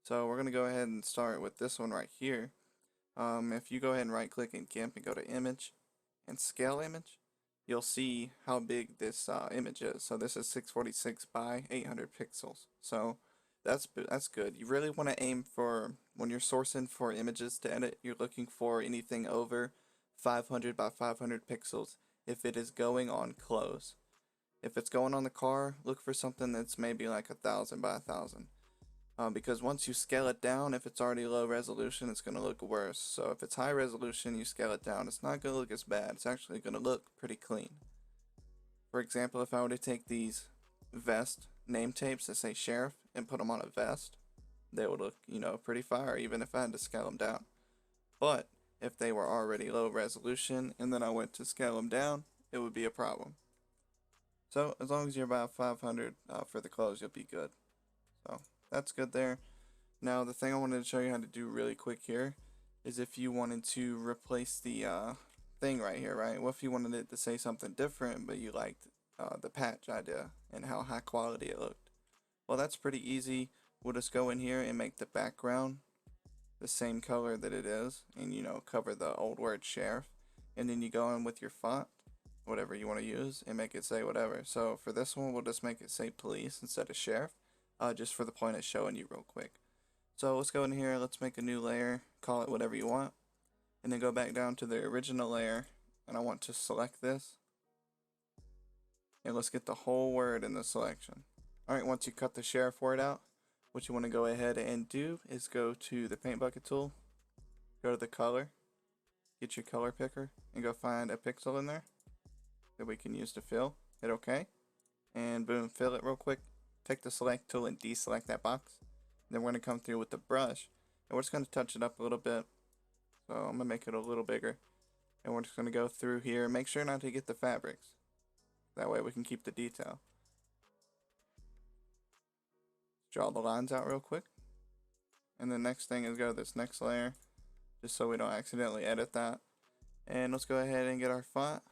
So we're going to go ahead and start with this one right here. If you go ahead and right click in GIMP and go to image and scale image, you'll see how big this image is. So this is 646 by 800 pixels. So that's good. You really want to aim for, when you're sourcing for images to edit, you're looking for anything over 500 by 500 pixels if it is going on clothes. If it's going on the car, look for something that's maybe like 1000 by 1000. Because once you scale it down, if it's already low resolution, it's going to look worse. So if it's high resolution, you scale it down, it's not going to look as bad. It's actually going to look pretty clean. For example, if I were to take these vest name tapes that say sheriff and put them on a vest, they would look, pretty fire, even if I had to scale them down. But if they were already low resolution and then I went to scale them down, it would be a problem. So as long as you're about 500 for the clothes, you'll be good. So that's good there. Now the thing I wanted to show you how to do really quick here is if you wanted to replace the thing right here, right? What if you wanted it to say something different, but you liked the patch idea and how high quality it looked? Well, that's pretty easy. We'll just go in here and make the background the same color that it is, and cover the old word sheriff, and then you go in with your font, whatever you want to use, and make it say whatever. So for this one, we'll just make it say police instead of sheriff, just for the point of showing you real quick. So let's go in here, let's make a new layer, call it whatever you want, and then go back down to the original layer, and I want to select this, and let's get the whole word in the selection. Alright, once you cut the sheriff word out, what you want to go ahead and do is go to the paint bucket tool, go to the color, get your color picker, and go find a pixel in there that we can use to fill. Hit OK, and boom, fill it real quick. Take the select tool and deselect that box. Then we're going to come through with the brush, and we're just going to touch it up a little bit. So I'm going to make it a little bigger, and we're just going to go through here. Make sure not to get the fabrics, that way we can keep the detail. Draw the lines out real quick, and the next thing is go to this next layer, just so we don't accidentally edit that. And let's go ahead and get our font,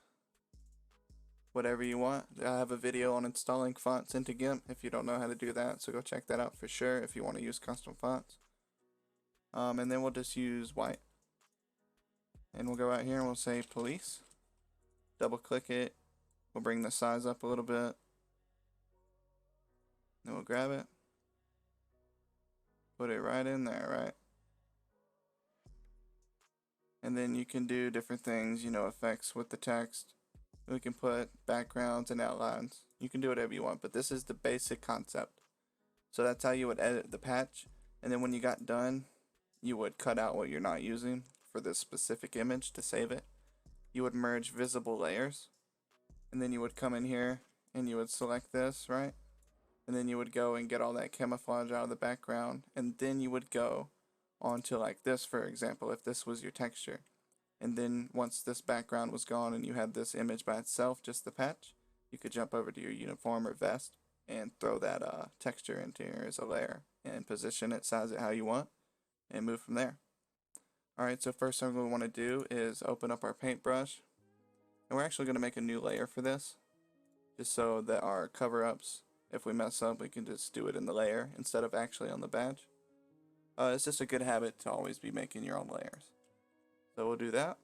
whatever you want. I have a video on installing fonts into GIMP if you don't know how to do that, so go check that out for sure if you want to use custom fonts. And then we'll just use white, and we'll go out here and we'll say police, double click it, we'll bring the size up a little bit, then we'll grab it, put it right in there, right? And then you can do different things, effects with the text. We can put backgrounds and outlines. You can do whatever you want, but this is the basic concept. So that's how you would edit the patch. And then when you got done, you would cut out what you're not using for this specific image to save it. You would merge visible layers. And then you would come in here and you would select this, right? And then you would go and get all that camouflage out of the background. And then you would go onto like this, for example, if this was your texture. And then once this background was gone and you had this image by itself, just the patch, you could jump over to your uniform or vest and throw that texture into here as a layer and position it, size it how you want, and move from there. Alright, so first thing we want to do is open up our paintbrush, and we're actually going to make a new layer for this, just so that our cover-ups, if we mess up, we can just do it in the layer instead of actually on the badge. It's just a good habit to always be making your own layers. So we'll do that,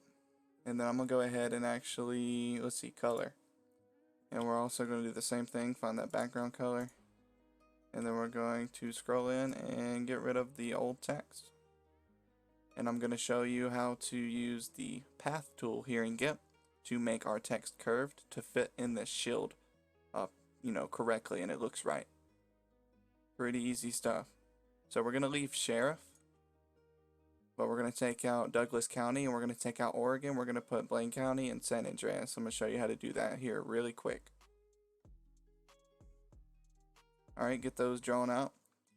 and then I'm going to go ahead and actually, let's see, color. And we're also going to do the same thing, find that background color, and then we're going to scroll in and get rid of the old text. And I'm going to show you how to use the path tool here in GIMP to make our text curved to fit in this shield correctly, and it looks right. Pretty easy stuff. So we're going to leave sheriff, but we're going to take out Douglas County, and we're going to take out Oregon. We're going to put Blaine County and San Andreas. I'm going to show you how to do that here really quick. Alright, get those drawn out,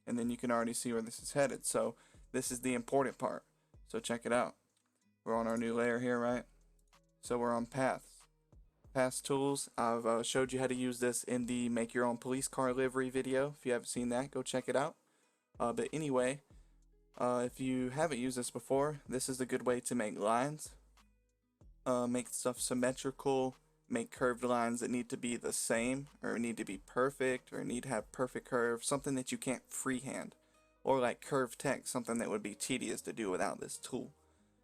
and then you can already see where this is headed. So this is the important part. So check it out. We're on our new layer here, right? So we're on paths. Paths tools. I've showed you how to use this in the make your own police car livery video. If you haven't seen that, go check it out. But anyway, if you haven't used this before, this is a good way to make lines, make stuff symmetrical, make curved lines that need to be the same, or need to be perfect, or need to have perfect curves, something that you can't freehand. or like curved text, something that would be tedious to do without this tool.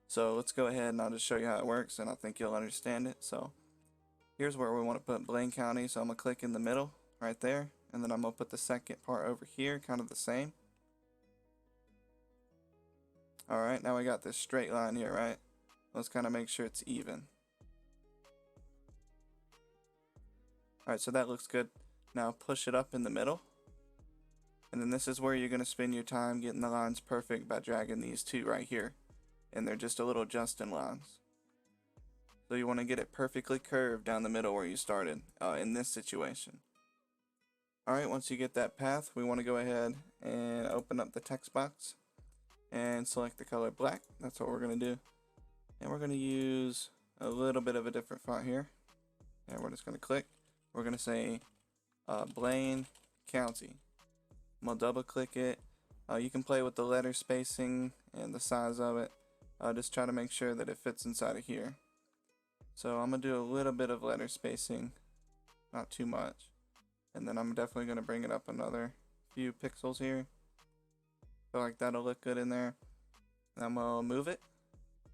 So let's go ahead and I'll just show you how it works, and I think you'll understand it. So here's where we want to put Blaine County, so I'm going to click in the middle right there, and then I'm going to put the second part over here, kind of the same. Alright, now we got this straight line here, right? Let's kind of make sure it's even. Alright, so that looks good. Now push it up in the middle. And then this is where you're going to spend your time getting the lines perfect by dragging these two right here. And they're just a little adjusting lines. So you want to get it perfectly curved down the middle where you started in this situation. Alright, once you get that path, we want to go ahead and open up the text box and select the color black. That's what we're going to do. And we're going to use a little bit of a different font here. And we're just going to click. We're going to say Blaine County. I'm going to double click it. You can play with the letter spacing and the size of it. Just try to make sure that it fits inside of here. So I'm going to do a little bit of letter spacing, not too much. And then I'm definitely going to bring it up another few pixels here. Feel like that'll look good in there. And I'm going to move it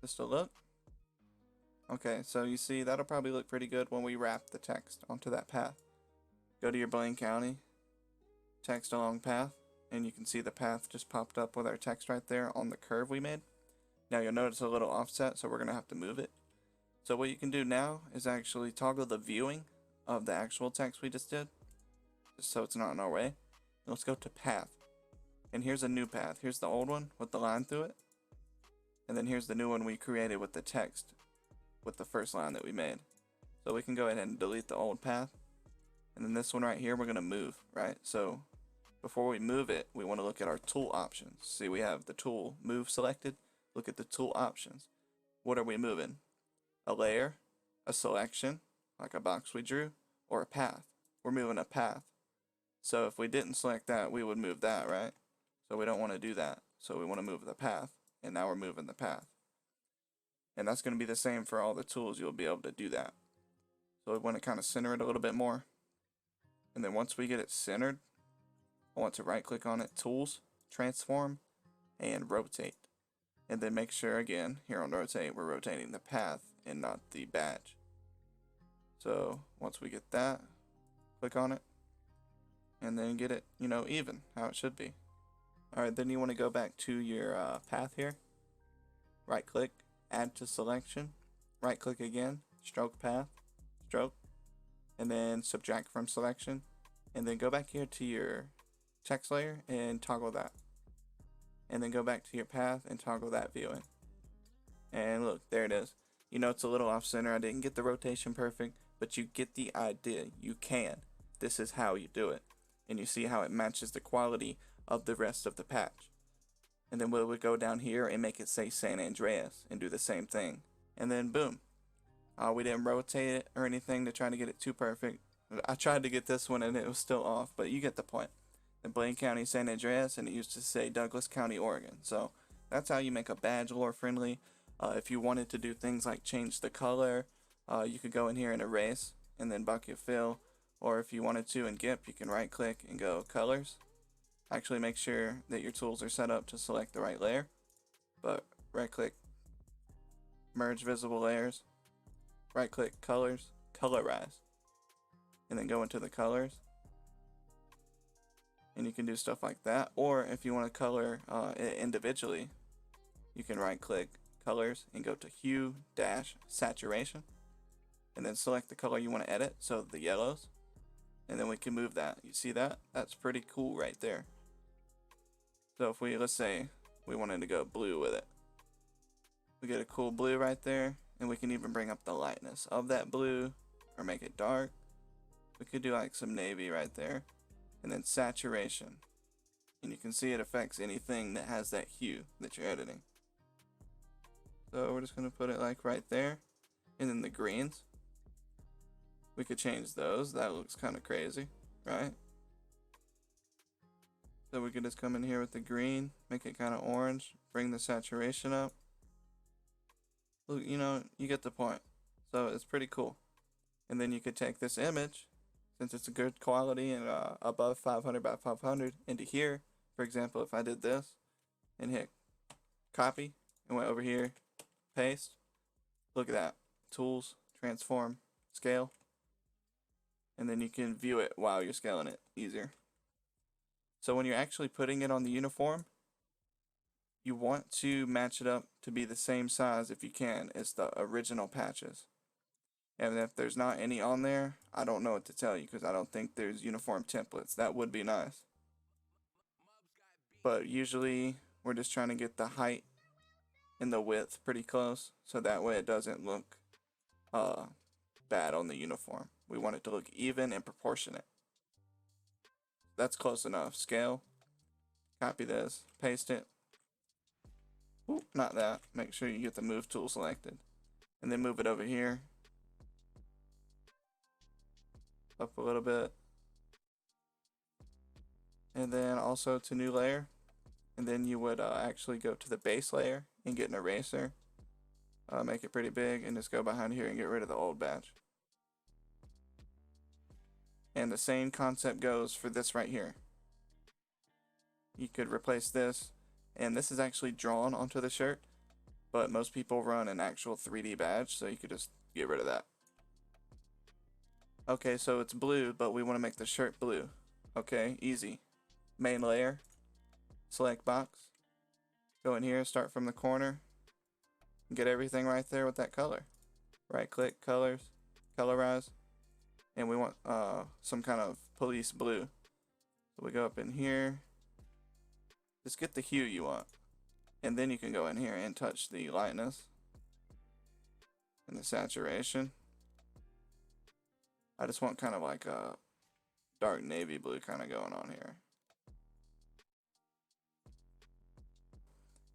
just a look. Okay, so you see that'll probably look pretty good when we wrap the text onto that path. Go to your Blaine County, text along path, and you can see the path just popped up with our text right there on the curve we made. Now you'll notice a little offset, so we're going to have to move it. So what you can do now is actually toggle the viewing of the actual text we just did, just so it's not in our way. Let's go to path. And here's a new path. Here's the old one with the line through it. And then here's the new one we created with the text with the first line that we made. So we can go ahead and delete the old path. And then this one right here, we're going to move, right? So before we move it, we want to look at our tool options. See, we have the tool move selected. Look at the tool options. What are we moving? A layer, a selection, like a box we drew, or a path. We're moving a path. So if we didn't select that, we would move that, right? So we don't want to do that. So we want to move the path. And now we're moving the path. And that's going to be the same for all the tools. You'll be able to do that. So we want to kind of center it a little bit more. And then once we get it centered, I want to right click on it, Tools, Transform, and Rotate. And then make sure again, here on Rotate, we're rotating the path and not the badge. So once we get that, click on it. And then get it, even, how it should be. Alright, then you want to go back to your path here. Right click, Add to Selection. Right click again, Stroke Path, Stroke. And then Subtract from Selection. And then go back here to your text layer and toggle that. And then go back to your path and toggle that viewing. And look, there it is. It's a little off center. I didn't get the rotation perfect, but you get the idea. You can. This is how you do it. And you see how it matches the quality of the rest of the patch. And then we would go down here and make it say San Andreas and do the same thing. And then boom. We didn't rotate it or anything to try to get it too perfect. I tried to get this one and it was still off, but you get the point. The Blaine County, San Andreas, and it used to say Douglas County, Oregon. So that's how you make a badge lore friendly. If you wanted to do things like change the color, you could go in here and erase and then bucket fill. Or if you wanted to in GIMP, you can right click and go colors. Actually make sure that your tools are set up to select the right layer. But right click, merge visible layers, right click colors, colorize. And then go into the colors. And you can do stuff like that. Or if you want to color it individually, you can right click colors and go to hue dash saturation. And then select the color you want to edit, so the yellows. And then we can move that. You see that? That's pretty cool right there. So if let's say we wanted to go blue with it. We get a cool blue right there. And we can even bring up the lightness of that blue or make it dark. We could do like some navy right there. And then saturation. And you can see it affects anything that has that hue that you're editing. So we're just going to put it like right there. And then the greens. We could change those. That looks kind of crazy, right? So we could just come in here with the green, make it kind of orange, bring the saturation up. Look, you get the point. So it's pretty cool. And then you could take this image, since it's a good quality and above 500 by 500, into here, For example, if I did this and hit copy and went over here, paste, look at that. Tools, transform, scale, and then you can view it while you're scaling it easier. So when you're actually putting it on the uniform, you want to match it up to be the same size if you can as the original patches. And if there's not any on there, I don't know what to tell you because I don't think there's uniform templates. That would be nice. But usually we're just trying to get the height and the width pretty close so that way it doesn't look bad on the uniform. We want it to look even and proportionate. That's close enough. Scale, copy this, paste it. Oop, not that. Make sure you get the move tool selected. And then move it over here. Up a little bit. And then also to new layer. And then you would actually go to the base layer and get an eraser. Make it pretty big and just go behind here and get rid of the old batch. And the same concept goes for this right here. You could replace this, and this is actually drawn onto the shirt, but most people run an actual 3D badge, so you could just get rid of that. Okay, so it's blue, but we want to make the shirt blue. Okay, easy. Main layer, select box, go in here, start from the corner, get everything right there with that color. Right click, colors, colorize, and we want some kind of police blue. So we go up in here, just get the hue you want, and then you can go in here and touch the lightness and the saturation. I just want kind of like a dark navy blue kind of going on here.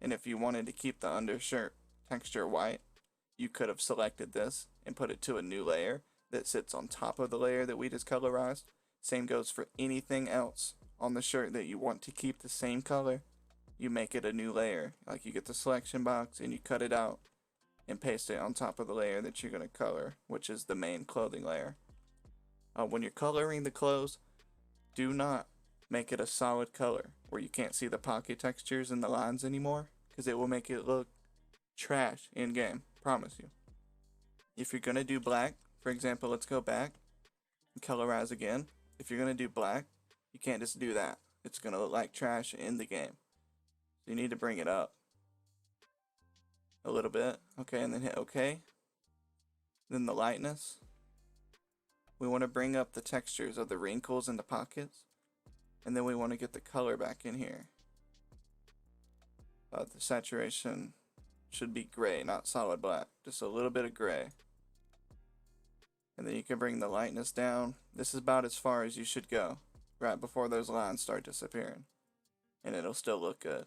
And if you wanted to keep the undershirt texture white, you could have selected this and put it to a new layer that sits on top of the layer that we just colorized. Same goes for anything else on the shirt that you want to keep the same color. You make it a new layer. Like you get the selection box and you cut it out and paste it on top of the layer that you're going to color, which is the main clothing layer. When you're coloring the clothes, do not make it a solid color where you can't see the pocket textures and the lines anymore, because it will make it look trash in game, promise you. If you're going to do black, for example, let's go back and colorize again. If you're going to do black, you can't just do that. It's going to look like trash in the game. So you need to bring it up a little bit. Okay, and then hit OK. Then the lightness. We want to bring up the textures of the wrinkles and the pockets. And then we want to get the color back in here. The saturation should be gray, not solid black. Just a little bit of gray. And then you can bring the lightness down. This is about as far as you should go, right before those lines start disappearing. And it'll still look good.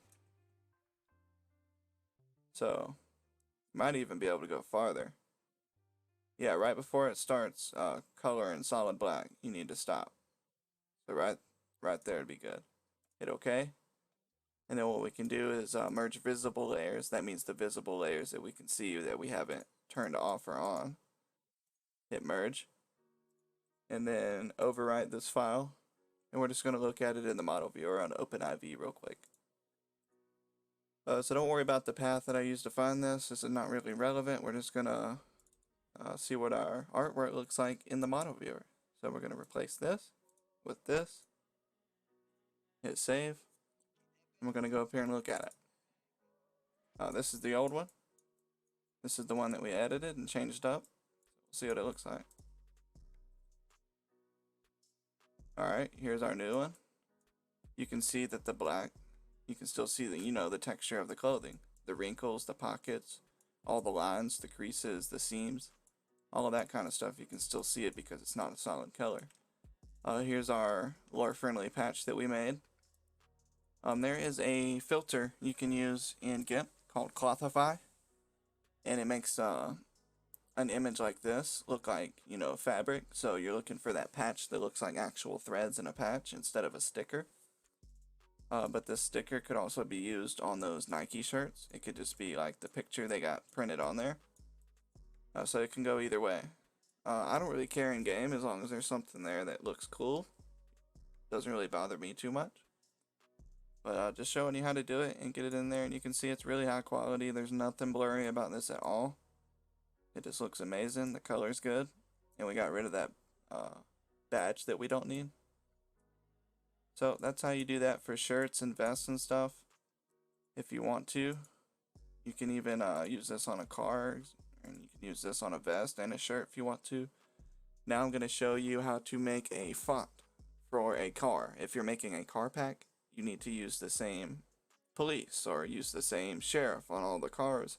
So, might even be able to go farther. Yeah, right before it starts color in solid black, you need to stop. So right there would be good. Hit OK. And then what we can do is merge visible layers. That means the visible layers that we can see that we haven't turned off or on. Hit merge. And then overwrite this file. And we're just going to look at it in the model viewer on OpenIV real quick. So don't worry about the path that I used to find this. This is not really relevant. We're just going to see what our artwork looks like in the model viewer. So we're going to replace this with this. Hit save. And we're going to go up here and look at it. This is the old one. This is the one that we edited and changed up. We'll see what it looks like. Alright, here's our new one. You can see that the black, you can still see the, the texture of the clothing. The wrinkles, the pockets, all the lines, the creases, the seams, all of that kind of stuff. You can still see it because it's not a solid color. Here's our lore-friendly patch that we made. There is a filter you can use in GIMP called Clothify, and it makes an image like this look like, fabric. So you're looking for that patch that looks like actual threads in a patch instead of a sticker. But this sticker could also be used on those Nike shirts. It could just be like the picture they got printed on there. So it can go either way. I don't really care in game as long as there's something there that looks cool. Doesn't really bother me too much. But just showing you how to do it and get it in there, and you can see it's really high quality. There's nothing blurry about this at all. It just looks amazing. The color's good, and we got rid of that badge that we don't need. So that's how you do that for shirts and vests and stuff. If you want to, you can even use this on a car, and you can use this on a vest and a shirt if you want to. Now I'm going to show you how to make a font for a car. If you're making a car pack, you need to use the same police or use the same sheriff on all the cars,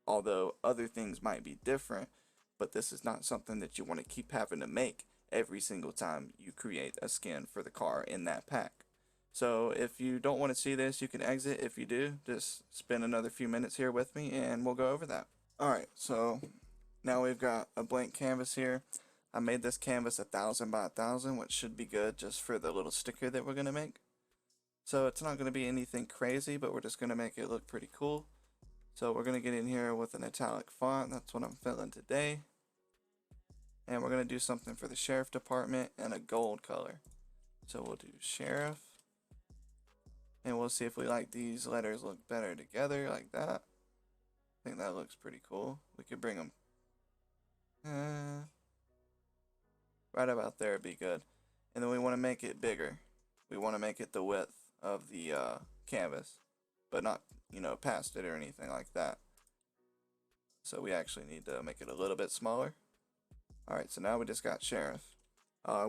although other things might be different, but this is not something that you want to keep having to make every single time you create a skin for the car in that pack. So if you don't want to see this, you can exit. If you do, just spend another few minutes here with me and we'll go over that. Alright, so now we've got a blank canvas here. I made this canvas 1000 by 1000, which should be good just for the little sticker that we're going to make. So it's not going to be anything crazy, but we're just going to make it look pretty cool. So we're going to get in here with an italic font. That's what I'm feeling today. And we're going to do something for the sheriff department and a gold color. So we'll do sheriff. And we'll see if we like these letters look better together like that. I think that looks pretty cool. We could bring them right about there would be good. And then we want to make it bigger. We want to make it the width of the canvas, but not, you know, past it or anything like that. So we actually need to make it a little bit smaller. Alright, so now we just got sheriff.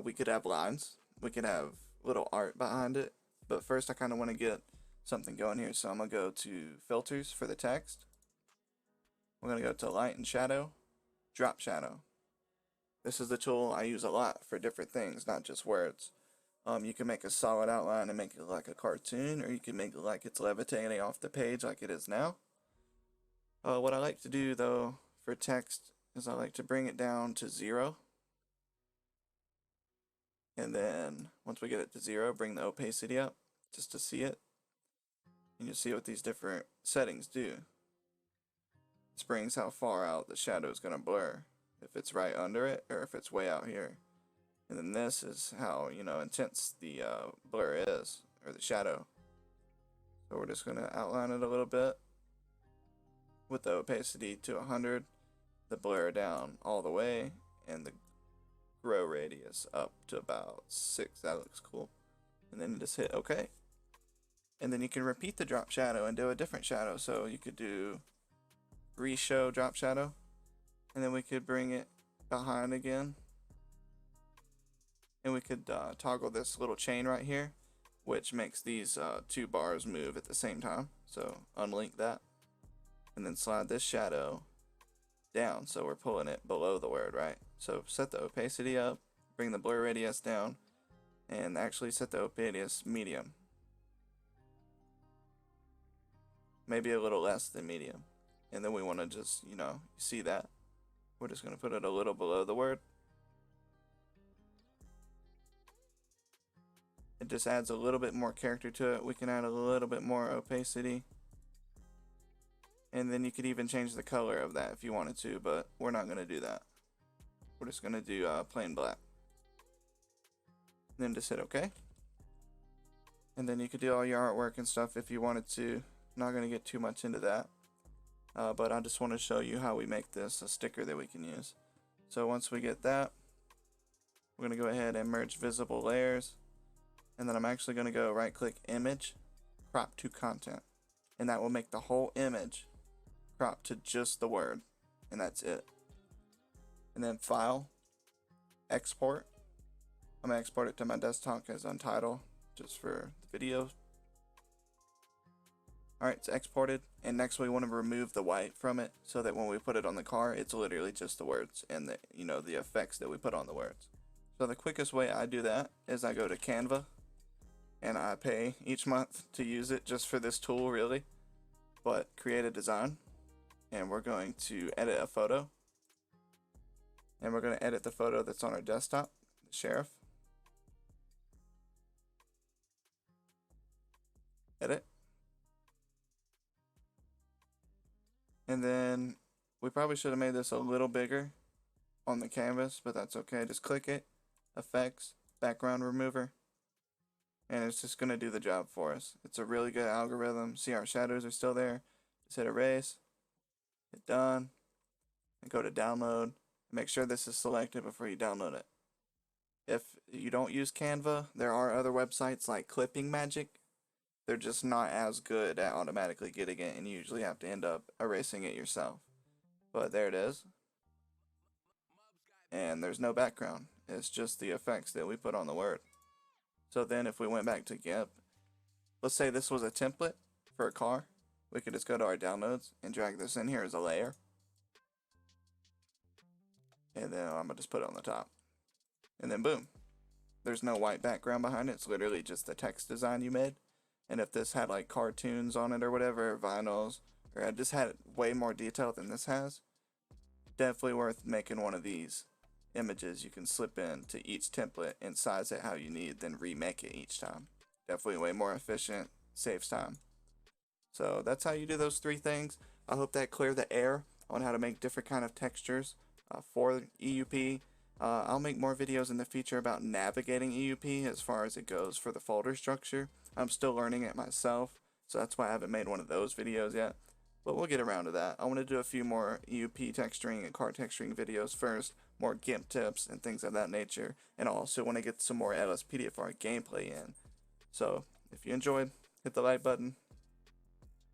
We could have lines. We could have little art behind it. But first I kind of want to get something going here. So I'm going to go to filters for the text. We're going to go to light and shadow, drop shadow. This is the tool I use a lot for different things, not just words. You can make a solid outline and make it like a cartoon, or you can make it like it's levitating off the page like it is now. What I like to do though for text is I like to bring it down to 0. And then once we get it to 0, bring the opacity up just to see it. And you'll see what these different settings do. This brings how far out the shadow is going to blur, if it's right under it or if it's way out here. And then this is how, you know, intense the blur is, or the shadow. So we're just going to outline it a little bit with the opacity to 100, the blur down all the way, and the grow radius up to about 6. That looks cool. And then you just hit OK. And then you can repeat the drop shadow and do a different shadow. So you could do reshow drop shadow, and then we could bring it behind again, and we could toggle this little chain right here, which makes these 2 bars move at the same time. So unlink that, and then slide this shadow down, so we're pulling it below the word, right? So set the opacity up, bring the blur radius down, and actually set the opacity medium, maybe a little less than medium. And then we want to just, you know, see that. We're just going to put it a little below the word. It just adds a little bit more character to it. We can add a little bit more opacity. And then you could even change the color of that if you wanted to, but we're not going to do that. We're just going to do plain black. And then just hit OK. And then you could do all your artwork and stuff if you wanted to. Not going to get too much into that. But I just want to show you how we make this a sticker that we can use. So once we get that, we're going to go ahead and merge visible layers. And then I'm actually going to go right click image, crop to content. And that will make the whole image crop to just the word. And that's it. And then file, export. I'm going to export it to my desktop as Untitled, just for the video. Alright, it's exported, and next we want to remove the white from it so that when we put it on the car, it's literally just the words and the, you know, the effects that we put on the words. So the quickest way I do that is I go to Canva, and I pay each month to use it just for this tool, really. But create a design, and we're going to edit a photo, and we're going to edit the photo that's on our desktop, the sheriff. Edit. And then we probably should have made this a little bigger on the canvas, but that's okay. Just click it, effects, background remover, and it's just going to do the job for us. It's a really good algorithm. See, our shadows are still there. Just hit erase, hit done, and go to download. Make sure this is selected before you download it. If you don't use Canva, there are other websites like Clipping Magic. They're just not as good at automatically getting it, and you usually have to end up erasing it yourself. But there it is. And there's no background. It's just the effects that we put on the word. So then if we went back to GIMP, let's say this was a template for a car. We could just go to our downloads and drag this in here as a layer. And then I'm going to just put it on the top. And then boom. There's no white background behind it. It's literally just the text design you made. And if this had like cartoons on it or whatever, or vinyls, or it just had way more detail than this has, definitely worth making one of these images you can slip into each template and size it how you need, then remake it each time. Definitely way more efficient, saves time. So that's how you do those 3 things. I hope that cleared the air on how to make different kind of textures for EUP. I'll make more videos in the future about navigating EUP as far as it goes for the folder structure. I'm still learning it myself, so that's why I haven't made one of those videos yet. But we'll get around to that. I want to do a few more EUP texturing and card texturing videos first, more GIMP tips and things of that nature, and I also want to get some more LSPDFR gameplay in. So if you enjoyed, hit the like button.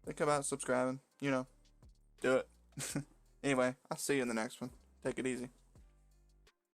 Think about subscribing, do it. Anyway, I'll see you in the next one. Take it easy.